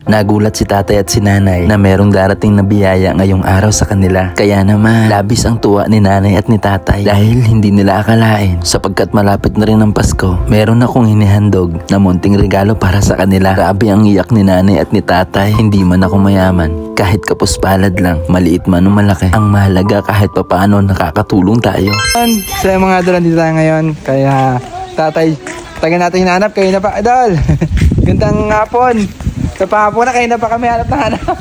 Nagulat si tatay at si nanay na merong darating na biyaya ngayong araw sa kanila. Kaya naman, labis ang tuwa ni nanay at ni tatay dahil hindi nila akalain. Sapagkat malapit na rin ang Pasko, meron akong hinihandog na munting regalo para sa kanila. Grabe ang iyak ni nanay at ni tatay. Hindi man ako mayaman, kahit kapuspalad lang, maliit man o malaki, ang mahalaga kahit papaano nakakatulong tayo. So yung mga idol, nandito tayo ngayon. Kaya tatay, tagal natin hinahanap. Kayo na pa, idol. Gandang hapon. Sa pahapon na, kayo na pa kami hanap na hanap.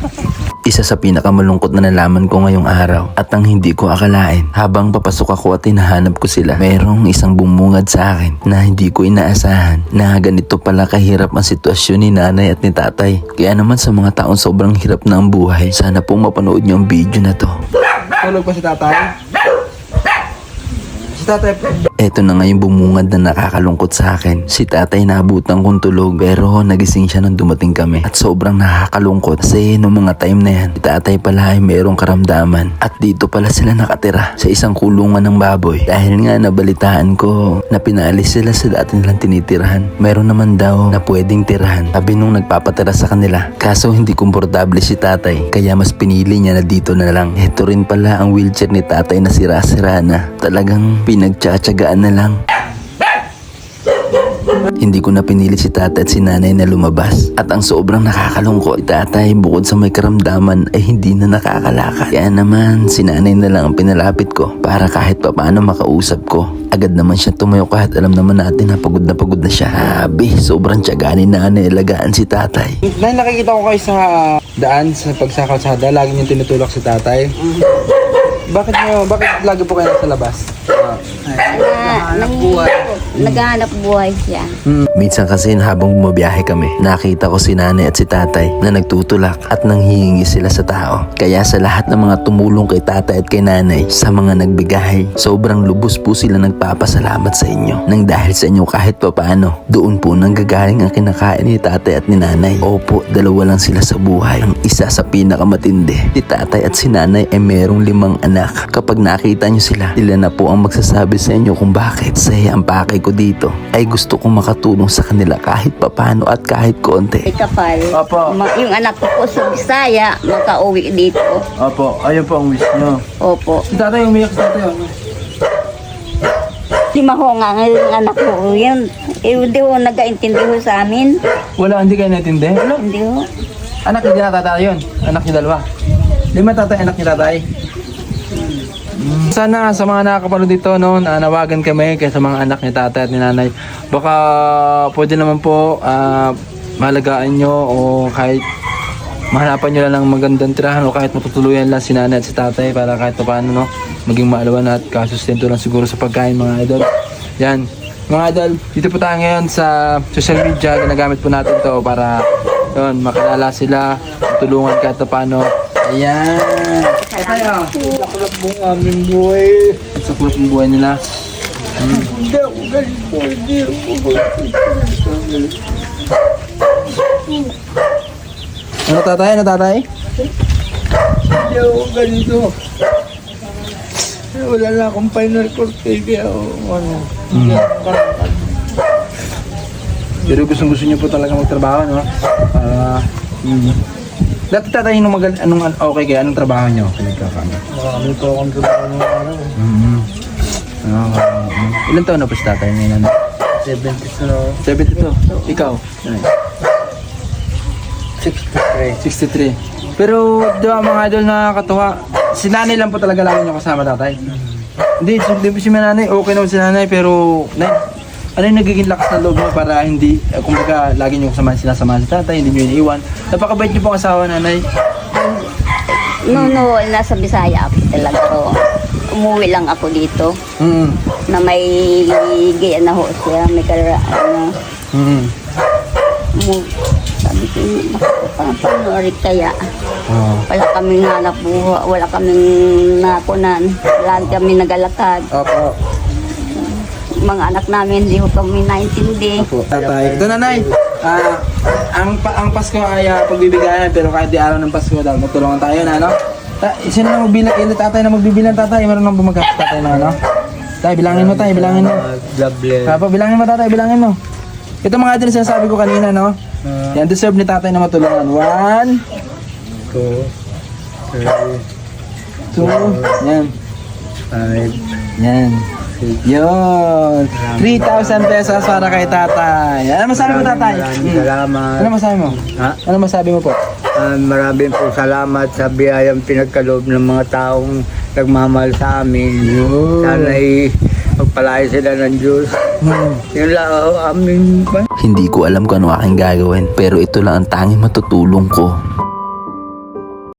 Isa sa pinakamalungkot na nalaman ko ngayong araw at ang hindi ko akalain, habang papasok ako at hinahanap ko sila, merong isang bumungad sa akin na hindi ko inaasahan na ganito pala kahirap ang sitwasyon ni nanay at ni tatay. Kaya naman sa mga taong sobrang hirap na ang buhay, sana pong mapanood niyo ang video na to. Tulog pa si tatay. Si tatay. Eto na nga yung bumungad na nakakalungkot sa akin. Si tatay naabutan kong tulog pero nagising siya nang dumating kami. At sobrang nakakalungkot kasi noong mga time na yan, si tatay pala ay mayroong karamdaman. At dito pala sila nakatira sa isang kulungan ng baboy. Dahil nga nabalitaan ko na pinaalis sila sa dati nilang tinitirahan. Meron naman daw na pwedeng tirahan, sabi nung nagpapatira sa kanila. Kaso hindi komportable si tatay kaya mas pinili niya na dito na lang. Eto rin pala ang wheelchair ni tatay na sira-sira na. Talagang pinagtsatsagaan na lang. Hindi ko na pinili si tatay at si nanay na lumabas. At ang sobrang nakakalungkot, si tatay bukod sa may karamdaman ay hindi na nakakalakad. Kaya naman si nanay na lang ang pinalapit ko para kahit papaano makausap ko. Agad naman siya tumayo kahit alam naman natin na pagod na siya. Sabi, sobrang tiyaga ni nanay alagaan si tatay. Nay, nakikita ko kayo sa daan sa pagsakalsada. Lagi niyong tinutulak si tatay. Bakit lagi po kayo nasa labas? Naghahanap buhay siya. Minsan kasi habang bumabiyahe kami, nakita ko si nanay at si tatay na nagtutulak at nanghihingi sila sa tao. Kaya sa lahat ng mga tumulong kay tatay at kay nanay, sa mga nagbigay, sobrang lubos po sila nagpapasalamat sa inyo. Nang dahil sa inyo kahit papaano, doon po nanggagaling ang kinakain ni tatay at ni nanay. Opo, dalawa lang sila sa buhay. Ang isa sa pinakamatindi, si tatay at si nanay ay merong 5 anak. Kapag nakita nyo sila na po ang magsasabi sa inyo kung bakit. Saya ang pakay ko dito ay gusto kong makatulong sa kanila kahit papano at kahit konti. May kapal. Opo. Yung anak ko po sa Bisaya, makauwi dito. Opo, ayun po ang wish nyo. Opo. Si tatay umiyak si tatay. Si Mahonga ngayon ang anak ko. Yun, hindi ko nag-aintindi ho sa amin. Wala, hindi kayo naitindi? Wala. Hindi ho. Anak ni tatay yun. Anak niya dalawa. 5 tatay, anak ni tatay. Sana sa mga nakakapanood dito, no, nawagan kami kaya sa mga anak ni tatay at ni nanay. Baka pwede naman po mahalagaan nyo o kahit mahanapan nyo lang ng magandang tirahan o kahit matutuluyan lang si nanay at si tatay para kahit paano, no, maging maalawan at kasustento lang siguro sa pagkain, mga idol. Yan. Mga idol, dito po tayo ngayon sa social media. Ginagamit po natin to para yun, makilala sila, tulungan kahit paano. Ayan. Tayo. Sakulap mo ang aming buhay. Sakulap ang buhay nila. Hindi ako ganito. Hindi ako ganito. Ano tatay? Ano tatay? Hindi ako ganito. Wala na akong final court kaya ano. Pero gusto niyo po talaga magtrabaho, no? Dati tatay, anong okay kaya? Anong trabaho nyo? Marami po akong trabaho ng araw. Ilan taon na po si tatay ngayon? 72. Ikaw? 63. Pero di ba mga idol na katuwa, si nanay lang po talaga lagi nyo kasama tatay? Hindi si nanay, okay naman si nanay, pero ano yung nagiging lakas ng loob mo para hindi, kumbaga, lagi nyo sinasamahan si tatay, hindi nyo iniiwan. Napakabait nyo po ang asawa, nanay. No, nasa Bisaya ako talaga. So, umuwi lang ako dito. Na may gaya na ho siya, may sabi ko, paano kaya? Wala kaming hanap buhay, wala kaming nakunan. Lagi kami nagalakad. Opo. Mga anak namin, hindi ko kami naintindi. Opo. Tatay. Ito nanay, ang Pasko ay pagbibigayan, pero kahit di araw ng Pasko daw, magtulungan tayo na, ano? Sino na magbilang, tatay na magbibilang tatay, meron nang bumagkas tatay na, ano? Tay, bilangin mo tay, bilangin mo. Papa, bilangin mo tatay, bilangin mo. Ito mga idol, sinasabi ko kanina, no? Yan, deserve ni tatay na matulungan. 1, 2, yan. Yan. Yun. 3,000 pesos para kay tatay. Ano masabi mo, tatay? Salamat. Ano masabi mo? Ha? Ano masabi mo po? Maraming po salamat sa biyayang pinagkaloob ng mga taong nagmamahal sa amin. Sana'y magpalaya sila ng Diyos. Yun lang amin. Hindi ko alam kung ano aking gagawin pero ito lang ang tanging matutulong ko.